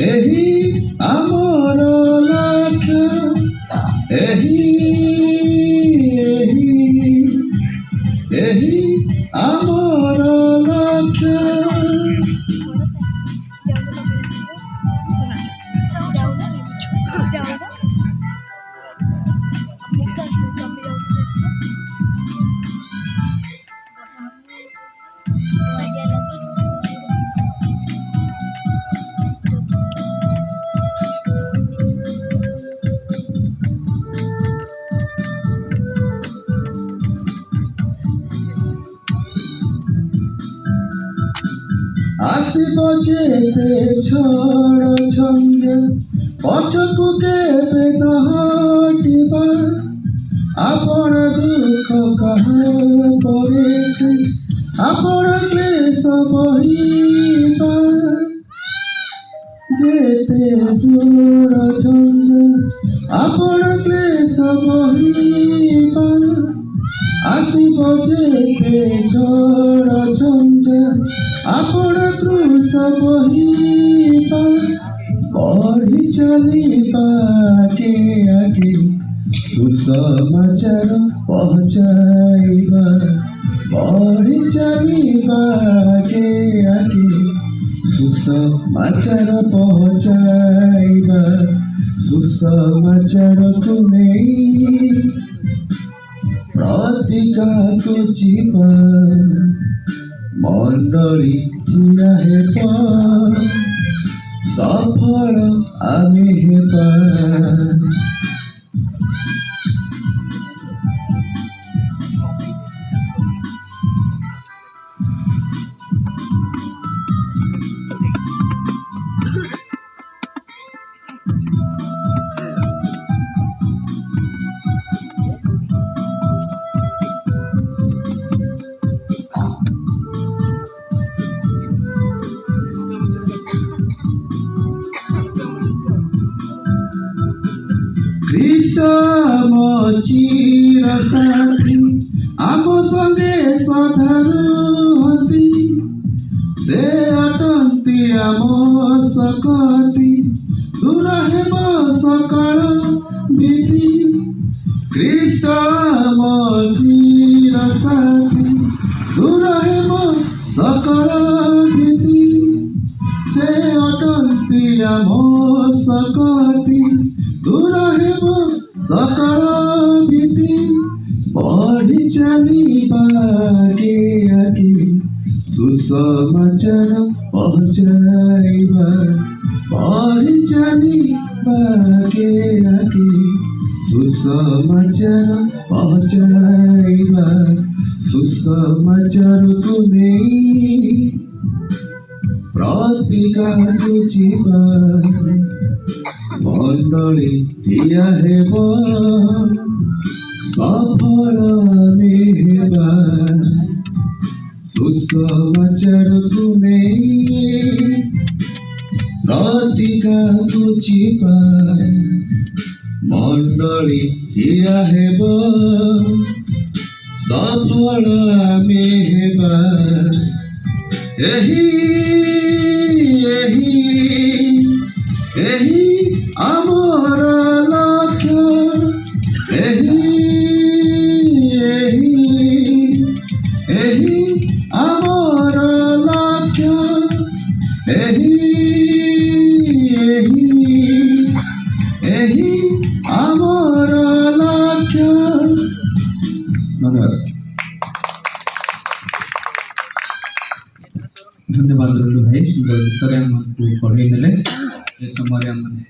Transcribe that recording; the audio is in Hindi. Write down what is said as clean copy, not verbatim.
एही आमर लक्ष्य एही आमर लक्ष्य आसिब जेते छोड़ छंद पछकु केबे न हटिबा आपण दुख कहा परे आपण क्लेश बहिबा जेते छोड़ छंद आपण क्लेश बहिबा आसिब जेते छोड़ छंद आपण क्रूस बहिबा बढ़ी चलिबा के आगे सुसमाचार पहुँचाइबा बढ़ी चलिबा के आगे सुसमाचार पहुँचाइबा सुसमाचार को नहीं प्रतिका को जीवा मंडली ठिया हेबा सफल आमे हेबा कृष्ण चिर साथी आम संगे सधारुहती से अटंती आम सकती दूर हेब सकाल विधि कृष्ण चिर साथी दूर हेब सकाल विधि से अटंती आम सकती दूर हेब सकाल विधि बढ़ी चलिबा के आगे सुसमाचार पहुँचाइबा बढ़ी चलिबा के आगे सुसमाचार पहुँचाइबा सुसमाचार को नहीं प्रतिका बुझिबा मंडली ठिया हेबा सफल आमे हेबा सुसमाचार को नहीं प्रतिका बुझिबा मंडली ठिया हेबा सफल आमे हेबा एही आमर लक्ष्य एही आमर लक्ष्य एही आमर लक्ष्य। धन्यवाद रलु भाई सुंदर उत्तर हमको पढ़े देले ए समय हमने